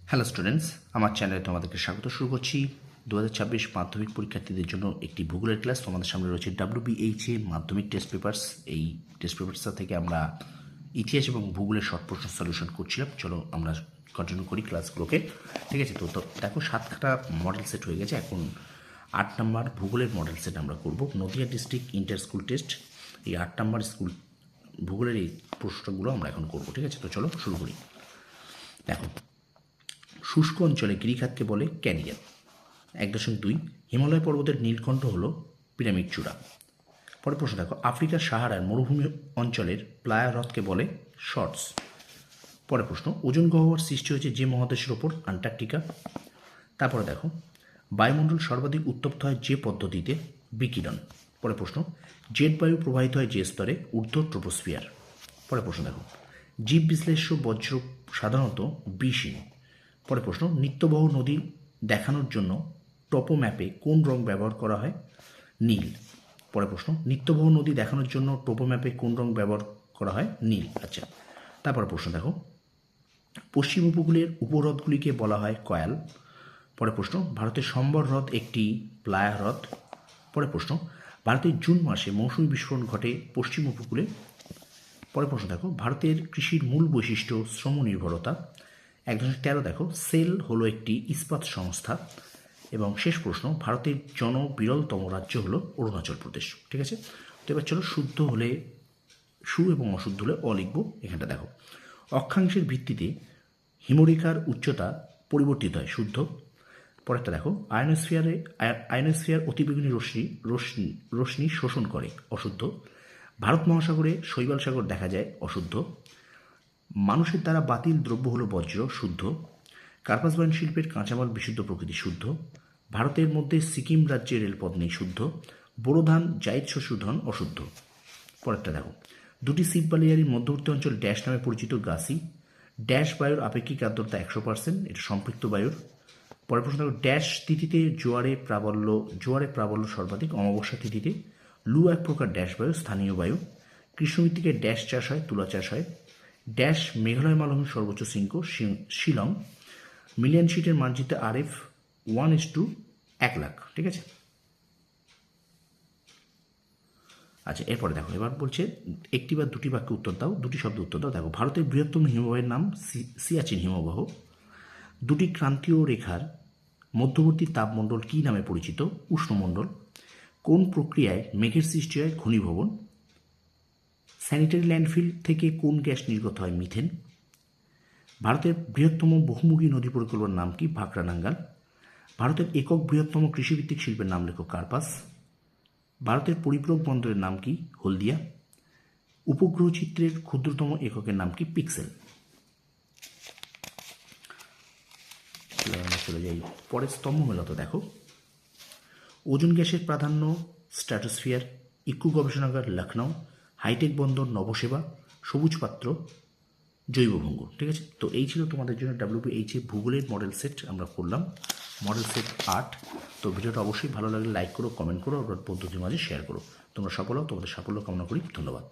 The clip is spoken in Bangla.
হ্যালো স্টুডেন্টস, আমার চ্যানেলে তোমাদেরকে স্বাগত। শুরু করছি 2026 মাধ্যমিক পরীক্ষার্থীদের জন্য একটি ভূগোলের ক্লাস। তোমাদের সামনে রয়েছে WBHA মাধ্যমিক টেস্ট পেপার্স। এই টেস্ট পেপারসটা থেকে আমরা ইতিহাস এবং ভূগোলের শর্ট প্রশ্ন সলিউশন করছিলাম। চলো আমরা কন্টিনিউ করি ক্লাসগুলোকে। ঠিক আছে, তো দেখো 7টা মডেল সেট হয়ে গেছে। এখন 8 নম্বর ভূগোলের মডেল সেট আমরা করব। Nadia district inter school test, এই 8 নম্বর স্কুল ভূগোলের এই প্রশ্নগুলো আমরা এখন করব। ঠিক আছে, তো চলো শুরু করি। দেখো, শুষ্ক অঞ্চলে গিরিখাতকে বলে ক্যানিয়ন। 1.2 হিমালয় পর্বতের নীলকণ্ঠ হল পিরামিড চূড়া। পরের প্রশ্ন দেখো, আফ্রিকার সাহারার মরুভূমি অঞ্চলের প্লায়া হ্রদকে বলে শর্টস। পরের প্রশ্ন, ওজন গহ্বর সৃষ্টি হয়েছে যে মহাদেশের ওপর? আন্টার্কটিকা। তারপরে দেখো, বায়ুমণ্ডল সর্বাধিক উত্তপ্ত হয় যে পদ্ধতিতে? বিকিরণ। পরের প্রশ্ন, জেট বায়ু প্রবাহিত হয় যে স্তরে? ঊর্ধ্ব ট্রোপোস্ফিয়ার। পরের প্রশ্ন দেখো, জীব বিশ্লেষ্য বজ্র সাধারণত বিষহীন। পরের প্রশ্ন, নিত্যবহ নদী দেখানোর জন্য টপো ম্যাপে কোন রং ব্যবহার করা হয়? নীল। পরের প্রশ্ন, নিত্যবহ নদী দেখানোর জন্য টপো ম্যাপে কোন রং ব্যবহার করা হয়? নীল। আচ্ছা, তারপর প্রশ্ন দেখো, পশ্চিম উপকূলের উপহ্রদগুলিকে বলা হয় কয়াল। পরের প্রশ্ন, ভারতের সম্বর হ্রদ একটি প্লায়া হ্রদ। পরের প্রশ্ন, ভারতের জুন মাসে মৌসুমী বিস্ফোরণ ঘটে পশ্চিম উপকূলে। পরের প্রশ্ন দেখো, ভারতের কৃষির মূল বৈশিষ্ট্য শ্রম নির্ভরতা। 1.13 দেখো, সেল হলো একটি ইস্পাত সংস্থা। এবং শেষ প্রশ্ন, ভারতের জনবিরলতম রাজ্য হলো অরুণাচল প্রদেশ। ঠিক আছে, তো এবার চলো শুদ্ধ হলে সু এবং অশুদ্ধ হলে অ লিখব। এখানটা দেখো, অক্ষাংশের ভিত্তিতে হিমরেখার উচ্চতা পরিবর্তিত হয়, শুদ্ধ। পরেরটা দেখো, আয়নোস্ফিয়ার অতিবেগুনি রশ্মি শোষণ করে, অশুদ্ধ। ভারত মহাসাগরে শৈবাল সাগর দেখা যায়, অশুদ্ধ। মানুষের দ্বারা বাতিল দ্রব্য হলো বজ্র, শুদ্ধ। কার্পাস বয়ন শিল্পের কাঁচামাল বিশুদ্ধ প্রকৃতি, শুদ্ধ। ভারতের মধ্যে সিকিম রাজ্যে রেলপথ নেই, শুদ্ধ। বোরো ধান জাইদ শস্যধন, অশুদ্ধ। পরেরটা দেখো, দুটি সিপ বালিয়ারির মধ্যবর্তী অঞ্চল ড্যাশ নামে পরিচিত, গাছি। ড্যাশ বায়ুর আপেক্ষিক আর্দ্রতা 100%, এটা সম্পৃক্ত বায়ুর। পরের প্রশ্ন দেখো, ড্যাশ তিথিতে জোয়ারে প্রাবল্য সর্বাধিক? অমাবস্যা তিথিতে। লু এক প্রকার ড্যাশ বায়ু, স্থানীয় বায়ু। কৃষ্ণমৃত্তিকে ড্যাশ চাষ হয়? তুলা চাষ হয়। ড্যাশ মেঘালয় মালভূমির সর্বোচ্চ শৃঙ্গ? শিলং। মিলিয়ন শিটের মানচিত্রে RF 1:1,00,000। ঠিক আছে, আচ্ছা এরপরে দেখো, এবার বলছে একটি বা দুটি বাক্যে উত্তর দাও, দুটি শব্দ উত্তর দাও। দেখো, ভারতের বৃহত্তম হিমবাহের নাম সিয়াচিন হিমবাহ। দুটি ক্রান্তীয় রেখার মধ্যবর্তী তাপমণ্ডল কী নামে পরিচিত? উষ্ণমণ্ডল। কোন প্রক্রিয়ায় মেঘের সৃষ্টি হয়? ঘনীভবন। স্যানিটারি ল্যান্ডফিল থেকে কোন গ্যাস নির্গত হয়? মিথেন। ভারতের বৃহত্তম বহুমুখী নদী পরিকল্পনার নাম কি? ভাকরানাঙ্গাল। ভারতের একক বৃহত্তম কৃষিভিত্তিক শিল্পের নাম লেখো, কার্পাস। ভারতের পরিপূরক বন্দরের নাম কি? হলদিয়া। উপগ্রহ চিত্রের ক্ষুদ্রতম এককের নাম কি? পিক্সেল। চলে যাই পরের স্তম্ভ মেলাতে। দেখো, ওজোন গ্যাসের প্রাধান্য স্ট্র্যাটোস্ফিয়ার। ইক্কু গবেষণাগার লখনৌ। হাইটেক বন্দর নবসেবা। সবুজ পাত্র জৈবভঙ্গ। ঠিক আছে, তো এই ছিল তোমাদের জন্য WBHA ভূগোলের মডেল সেট আমরা করলাম, মডেল সেট 8। তো ভিডিওটা অবশ্যই ভালো লাগলে লাইক করো, কমেন্ট করো, আর বন্ধুদের মাঝে শেয়ার করো। তোমরা সফল হও, তোমাদের সাফল্য কামনা করি। ধন্যবাদ।